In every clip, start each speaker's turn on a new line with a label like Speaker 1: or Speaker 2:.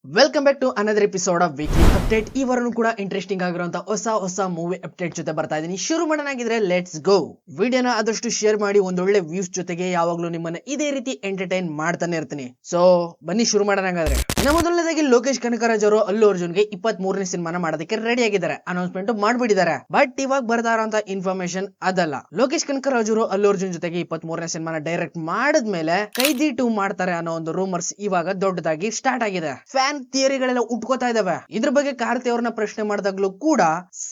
Speaker 1: Welcome back to another episode of weekly update. ಈ ವಾರನೂ ಕೂಡ ಇಂಟ್ರೆಸ್ಟಿಂಗ್ ಆಗಿರುವಂತ ಹೊಸ ಮೂವಿ ಅಪ್ಡೇಟ್ ಜೊತೆ ಬರ್ತಾ ಇದೀನಿ. ಶುರು ಮಾಡೋಣಾಗಿದ್ರೆ ಲೆಟ್ಸ್ ಗೋ. ವಿಡಿಯೋನ ಆದಷ್ಟು ಶೇರ್ ಮಾಡಿ, ಒಂದೊಳ್ಳೆ ವ್ಯೂಸ್ ಜೊತೆಗೆ ಯಾವಾಗ್ಲೂ ನಿಮ್ಮನ್ನ ಇದೇ ರೀತಿ ಎಂಟರ್ಟೈನ್ ಮಾಡ್ತಾನೆ ಇರ್ತೀನಿ. ಸೊ ಬನ್ನಿ ಶುರು ಮಾಡೋಣಾಗಾದ್ರೆ. ಇನ್ನು ಮೊದಲನೇದಾಗಿ ಲೋಕೇಶ್ ಕನಕರಾಜ್ ಅವರು ಅಲ್ಲು ಅರ್ಜುನ್ಗೆ 23ನೇ ಸಿನಿಮಾನ ಮಾಡೋದಕ್ಕೆ ರೆಡಿ ಆಗಿದ್ದಾರೆ, ಅನೌನ್ಸ್ಮೆಂಟ್ ಮಾಡ್ಬಿಟ್ಟಿದ್ದಾರೆ. ಬಟ್ ಇವಾಗ ಬರ್ತಾ ಇರೋಂತ ಇನ್ಫಾರ್ಮೇಶನ್ ಅದಲ್ಲ. ಲೋಕೇಶ್ ಕನಕರಾಜ್ ಅವರು ಅಲ್ಲು ಅರ್ಜುನ್ ಜೊತೆಗೆ 23ನೇ ಸಿನಿಮಾನ ಡೈರೆಕ್ಟ್ ಮಾಡಿದ್ಮೇಲೆ ಕೈದಿ 2 ಮಾಡ್ತಾರೆ ಅನ್ನೋ ಒಂದು ರೂಮರ್ಸ್ ಇವಾಗ ದೊಡ್ಡದಾಗಿ ಸ್ಟಾರ್ಟ್ ಆಗಿದೆ. ಫ್ಯಾನ್ ಥಿಯರಿಗಳೆಲ್ಲ ಉಟ್ಕೋತಾ ಇದಾವೆ. ಇದ್ರ ಬಗ್ಗೆ ಕಾರ್ತಿ ಅವ್ರನ್ನ ಪ್ರಶ್ನೆ ಮಾಡಿದಾಗ್ಲೂ ಕೂಡ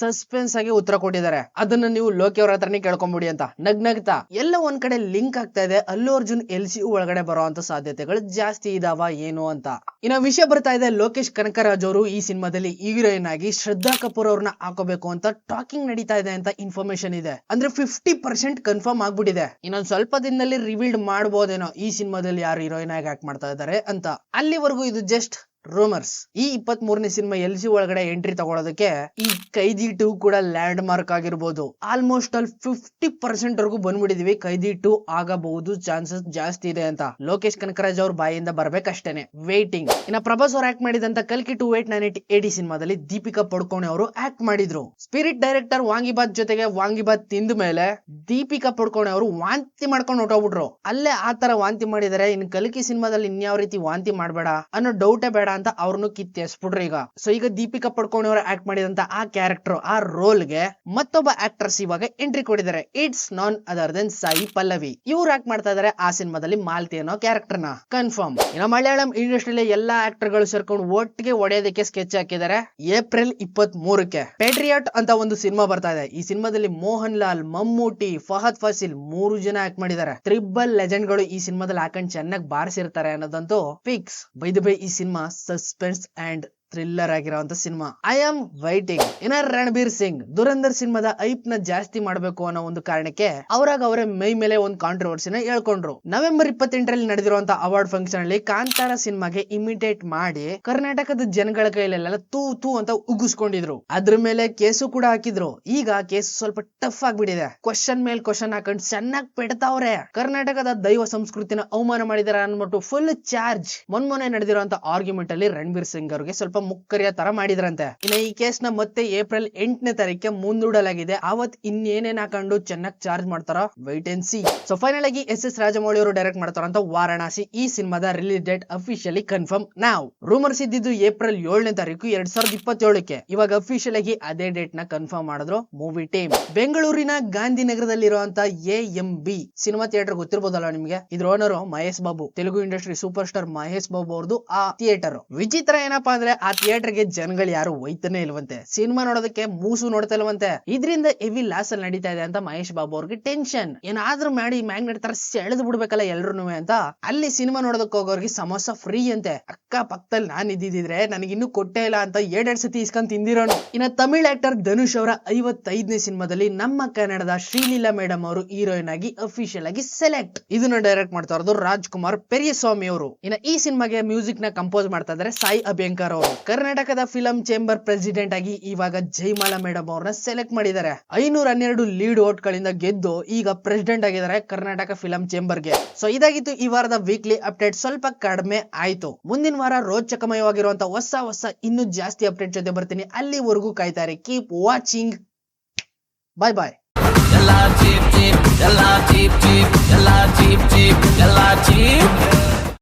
Speaker 1: ಸಸ್ಪೆನ್ಸ್ ಆಗಿ ಉತ್ತರ ಕೊಟ್ಟಿದ್ದಾರೆ. ಅದನ್ನ ನೀವು ಲೋಕಿ ಅವ್ರ ಹತ್ರನೇ ಕೇಳ್ಕೊಂಬಿಡಿ ಅಂತ ನಗ್ನಗ್ತಾ ಎಲ್ಲ ಒಂದ್ ಕಡೆ ಲಿಂಕ್ ಆಗ್ತಾ ಇದೆ. ಅಲ್ಲು ಅರ್ಜುನ್ LCU ಒಳಗಡೆ ಬರುವಂತ ಸಾಧ್ಯತೆಗಳು ಜಾಸ್ತಿ ಇದಾವ ಏನು ಅಂತ. ಇನ್ನ ವಿಷಯ ಬರ್ತಾ ಇದೆ, ಲೋಕೇಶ್ ಕನಕರಾಜ್ ಅವರು ಈ ಸಿನಿಮಾದಲ್ಲಿ ಹೀರೋಯಿನ್ ಆಗಿ ಶ್ರದ್ಧಾ ಕಪೂರ್ ಅವ್ರನ್ನ ಹಾಕೋಬೇಕು ಅಂತ ಟಾಕಿಂಗ್ ನಡೀತಾ ಇದೆ ಅಂತ ಇನ್ಫಾರ್ಮೇಶನ್ ಇದೆ. ಅಂದ್ರೆ 50% ಕನ್ಫರ್ಮ್ ಆಗ್ಬಿಟ್ಟಿದೆ. ಇನ್ನೊಂದ್ ಸ್ವಲ್ಪ ದಿನದಲ್ಲಿ ರಿವೀಲ್ಡ್ ಮಾಡಬಹುದೇನೋ ಈ ಸಿನಿಮಾದಲ್ಲಿ ಯಾರು ಹೀರೋಯಿನ್ ಆಗಿ ಆಕ್ಟ್ ಮಾಡ್ತಾ ಇದ್ದಾರೆ ಅಂತ. ಅಲ್ಲಿವರೆಗೂ ಇದು ಜಸ್ಟ್ ರೂಮರ್ಸ್. ಈ 23ನೇ ಸಿನಿಮಾ LCU ಒಳಗಡೆ ಎಂಟ್ರಿ ತಗೊಳ್ಳೋದಕ್ಕೆ ಈ ಕೈದಿ 2 ಕೂಡ ಲ್ಯಾಂಡ್ ಮಾರ್ಕ್ ಆಗಿರ್ಬೋದು. ಆಲ್ಮೋಸ್ಟ್ ಆಲ್ 50% ವರೆಗೂ ಬಂದ್ಬಿಟ್ಟಿದೀವಿ. ಕೈದಿ 2 ಆಗಬಹುದು, ಚಾನ್ಸಸ್ ಜಾಸ್ತಿ ಇದೆ ಅಂತ ಲೋಕೇಶ್ ಕನಕರಾಜ್ ಅವ್ರ ಬಾಯಿಂದ ಬರ್ಬೇಕಷ್ಟೇನೆ, ವೇಟಿಂಗ್. ಇನ್ನ ಪ್ರಭಾಸ್ ಅವ್ರು ಆಕ್ಟ್ ಮಾಡಿದಂತ ಕಲ್ಕಿ 2898 AD ಸಿನಿಮಾದಲ್ಲಿ ದೀಪಿಕಾ ಪಡುಕೋಣೆ ಅವರು ಆಕ್ಟ್ ಮಾಡಿದ್ರು. ಸ್ಪಿರಿಟ್ ಡೈರೆಕ್ಟರ್ ವಾಂಗಿಬಾತ್ ಜೊತೆಗೆ ವಾಂಗಿಬಾತ್ ತಿಂದ ಮೇಲೆ ದೀಪಿಕಾ ಪಡುಕೋಣೆ ಅವರು ವಾಂತಿ ಮಾಡ್ಕೊಂಡು ಹೊಟ್ಟೋಗ್ಬಿಟ್ರು. ಅಲ್ಲೇ ಆತರ ವಾಂತಿ ಮಾಡಿದರೆ ಇನ್ನು ಕಲ್ಕಿ ಸಿನಿಮಾದಲ್ಲಿ ಇನ್ಯಾವ ರೀತಿ ವಾಂತಿ ಮಾಡ್ಬೇಡ ಅನ್ನೋ ಡೌಟೇ ಬೇಡ ಅಂತ ಅವ್ರನ್ನು ಕಿತ್ತೆಸ್ಬಿಟ್ರು ಈಗ. ಸೊ ಈಗ ದೀಪಿಕಾ ಪಡುಕೋಣೆ ಅವರು ಆಕ್ಟ್ ಮಾಡಿದಂತ ಆ ಕ್ಯಾರೆಕ್ಟರ್, ಆ ರೋಲ್ ಗೆ ಮತ್ತೊಬ್ಬ ಆಕ್ಟ್ರೆಸ್ ಇವಾಗ ಎಂಟ್ರಿ ಕೊಟ್ಟಿದ್ದಾರೆ. It's none other than Sai Pallavi. ಇವ್ರು ಆಕ್ಟ್ ಮಾಡ್ತಾ ಇದಾರೆ ಆ ಸಿನಿಮಾದಲ್ಲಿ ಮಾಲ್ತಿ ಅನ್ನೋ ಕ್ಯಾರೆಕ್ಟರ್ ನ. ಕನ್ಫರ್ಮ್. ಇನ್ನು ಮಲಯಾಳಂ ಇಂಡಸ್ಟ್ರಿಯಲ್ಲಿ ಎಲ್ಲಾ ಆಕ್ಟರ್ ಗಳು ಸೇರ್ಕೊಂಡು ಒಟ್ಟಿಗೆ ಹೊಡೆಯೋದಕ್ಕೆ ಸ್ಕೆಚ್ ಹಾಕಿದ್ದಾರೆ. ಏಪ್ರಿಲ್ 23ಕ್ಕೆ ಪೇಟ್ರಿಯಾಟ್ ಅಂತ ಒಂದು ಸಿನಿಮಾ ಬರ್ತಾ ಇದೆ. ಈ ಸಿನಿಮಾದಲ್ಲಿ ಮೋಹನ್ ಲಾಲ್, ಮಮ್ಮೂಟಿ, ಫಹದ್ ಫಾಸಿಲ್ 3 ಜನ ಆಕ್ಟ್ ಮಾಡಿದ್ದಾರೆ. ಟ್ರಿಬಲ್ ಲೆಜೆಂಡ್ ಗಳು ಈ ಸಿನಿಮಾದಲ್ಲಿ ಹಾಕೊಂಡು ಚೆನ್ನಾಗಿ ಬಾರಿಸಿರ್ತಾರೆ ಅನ್ನೋದಂತೂ ಫಿಕ್ಸ್. ಬೈ ದ ಬೈ ಈ ಸಿನಿಮಾ ಸಸ್ಪೆನ್ಸ್ ಅಂಡ್ ಥ್ರಿಲ್ಲರ್ ಆಗಿರುವಂತ ಸಿನಿಮಾ. I am waiting. ಇನ್ನ ರಣಬೀರ್ ಸಿಂಗ್ ದುರಂಧರ್ ಸಿನಿಮಾದ ಐಪ್ ನ ಜಾಸ್ತಿ ಮಾಡಬೇಕು ಅನ್ನೋ ಒಂದು ಕಾರಣಕ್ಕೆ ಅವರೇ ಮೈ ಮೇಲೆ ಒಂದು ಕಾಂಟ್ರವರ್ಸಿನ ಹೇಳ್ಕೊಂಡ್ರು. ನವೆಂಬರ್ 28ರಲ್ಲಿ ನಡೆದಿರುವಂತ ಅವಾರ್ಡ್ ಫಂಕ್ಷನ್ ಅಲ್ಲಿ ಕಾಂತಾರ ಸಿನಿಮಾಗೆ ಇಮಿಟೇಟ್ ಮಾಡಿ ಕರ್ನಾಟಕದ ಜನಗಳ ಕೈಲೆಲ್ಲ ತೂ ಅಂತ ಉಗಿಸ್ಕೊಂಡಿದ್ರು. ಅದ್ರ ಮೇಲೆ ಕೇಸು ಕೂಡ ಹಾಕಿದ್ರು. ಈಗ ಕೇಸು ಸ್ವಲ್ಪ ಟಫ್ ಆಗ್ಬಿಟ್ಟಿದೆ. ಕ್ವಶನ್ ಮೇಲ್ ಕ್ವಶನ್ ಹಾಕೊಂಡು ಚೆನ್ನಾಗಿ ಪೆಡ್ತಾವ್ರೆ. ಕರ್ನಾಟಕದ ದೈವ ಸಂಸ್ಕೃತಿನ ಅವಮಾನ ಮಾಡಿದಾರೆ ಅನ್ಬಿಟ್ಟು ಫುಲ್ ಚಾರ್ಜ್. ಮೊನ್ನೆ ನಡೆದಿರುವಂತ ಆರ್ಗ್ಯುಮೆಂಟ್ ಅಲ್ಲಿ ರಣಬೀರ್ ಸಿಂಗ್ ಅವರಿಗೆ ಸ್ವಲ್ಪ ಮುಕ್ಕರಿಯ ತರ ಮಾಡಿದ್ರಂತೆ. ಇನ್ನ ಈ ಕೇಸ್ ನ ಮತ್ತೆ ಏಪ್ರಿಲ್ 8ನೇ ತಾರೀಕಿಗೆ ಮುಂದೂಡಲಾಗಿದೆ. ಅವತ್ ಇನ್ನೇನೇನ್ ಹಾಕೊಂಡು ಚೆನ್ನಾಗಿ ಚಾರ್ಜ್ ಮಾಡ್ತಾರ, white and C. So final ಆಗಿ SS ರಾಜಮೌಳಿ ಅವರು ಡೈರೆಕ್ಟ್ ಮಾಡ್ತಾರಂತ ವಾರಣಾಸಿ ಈ ಸಿನಿಮಾದ ರಿಲೀಸ್ ಡೇಟ್ ಅಫಿಷಿಯಲಿ ಕನ್ಫರ್ಮ್ ನಾವ್. ರೂಮರ್ಸ್ ಇದ್ದಿದ್ದು ಏಪ್ರಿಲ್ 7ನೇ ತಾರೀಕು 2027ಕ್ಕೆ. ಇವಾಗ ಅಫಿಷಿಯಲ್ ಆಗಿ ಅದೇ ಡೇಟ್ ನ ಕನ್ಫರ್ಮ್ ಮಾಡಿದ್ರು ಮೂವಿ ಟೀಮ್. ಬೆಂಗಳೂರಿನ ಗಾಂಧಿನಗರದಲ್ಲಿರುವಂತ AMB ಸಿನಿಮಾ ಥಿಯೇಟರ್ ಗೊತ್ತಿರ್ಬೋದಲ್ಲ ನಿಮ್ಗೆ. ಇದ್ರ owner Mahesh Babu, Telugu industry super star Mahesh Babu ಅವ್ರದ್ದು ಆ ಥಿಯೇಟರ್. ವಿಚಿತ್ರ ಏನಪ್ಪಾ ಅಂದ್ರೆ ಆ ಥಿಯೇಟರ್ ಗೆ ಜನಗಳು ಯಾರು ಒಯ್ತಾನೆ ಇಲ್ವಂತೆ. ಸಿನಿಮಾ ನೋಡೋದಕ್ಕೆ ಮೂಸು ನೋಡ್ತಾ ಇಲ್ವಂತೆ. ಇದರಿಂದ ಹೆವಿ ಲಾಸ್ ಅಲ್ಲಿ ನಡೀತಾ ಇದೆ ಅಂತ ಮಹೇಶ್ ಬಾಬು ಅವ್ರಿಗೆ ಟೆನ್ಷನ್. ಏನಾದ್ರೂ ಮಾಡಿ ಮ್ಯಾಗ್ನೆಟ್ ತರ ಸೆಳೆದು ಬಿಡ್ಬೇಕಲ್ಲ ಎಲ್ರು ಅಂತ ಅಲ್ಲಿ ಸಿನಿಮಾ ನೋಡೋದಕ್ಕೆ ಹೋಗೋರ್ಗೆ ಸಮೋಸ ಫ್ರೀ ಅಂತೆ. ಅಕ್ಕ ಪಕ್ಕದಲ್ಲಿ ನಾನ್ ಇದ್ದಿದ್ರೆ ನನಗಿನ್ನೂ ಕೊಟ್ಟೇ ಇಲ್ಲ ಅಂತ 2 ಸತಿ ಇಸ್ಕೊಂಡ್ ತಿಂದಿರೋನು. ಇನ್ನ ತಮಿಳ್ ಆಕ್ಟರ್ ಧನುಷ್ ಅವರ 55ನೇ ಸಿನಿಮಾದಲ್ಲಿ ನಮ್ಮ ಕನ್ನಡದ ಶ್ರೀಲೀಲಾ ಮೇಡಮ್ ಅವರು ಹೀರೋಯಿನ್ ಆಗಿ ಅಫಿಷಿಯಲ್ ಆಗಿ ಸೆಲೆಕ್ಟ್. ಇದನ್ನ ಡೈರೆಕ್ಟ್ ಮಾಡ್ತಾ ಇರೋದು ರಾಜ್ಕುಮಾರ್ ಪೆರಿಯಸ್ವಾಮಿ ಅವರು. ಇನ್ನ ಈ ಸಿನಿಮಾಗೆ ಮ್ಯೂಸಿಕ್ ನ ಕಂಪೋಸ್ ಮಾಡ್ತಾ ಇದ್ದಾರೆ ಸಾಯಿ ಅಭ್ಯಂಕರ್ ಅವರು. ಕರ್ನಾಟಕದ ಫಿಲಂ ಚೇಂಬರ್ ಪ್ರೆಸಿಡೆಂಟ್ ಆಗಿ ಇವಾಗ ಜೈಮಾಲಾ ಮೇಡಮ್ ಅವ್ರನ್ನ ಸೆಲೆಕ್ಟ್ ಮಾಡಿದ್ದಾರೆ. 512 ಲೀಡ್ ವೋಟ್ ಗಳಿಂದ ಗೆದ್ದು ಈಗ ಪ್ರೆಸಿಡೆಂಟ್ ಆಗಿದ್ದಾರೆ ಕರ್ನಾಟಕ ಫಿಲಂ ಚೇಂಬರ್ ಗೆ. ಸೊ ಇದಾಗಿತ್ತು ಈ ವಾರದ ವೀಕ್ಲಿ ಅಪ್ಡೇಟ್. ಸ್ವಲ್ಪ ಕಡಿಮೆ ಆಯ್ತು. ಮುಂದಿನ ವಾರ ರೋಚಕಮಯವಾಗಿರುವಂತ ಹೊಸ ಇನ್ನೂ ಜಾಸ್ತಿ ಅಪ್ಡೇಟ್ ಜೊತೆ ಬರ್ತೀನಿ. ಅಲ್ಲಿವರೆಗೂ ಕಾಯ್ತಾರೆ. Keep watching. ಬಾಯ್ ಬಾಯ್. ಎಲ್ಲ ಚೀಪ್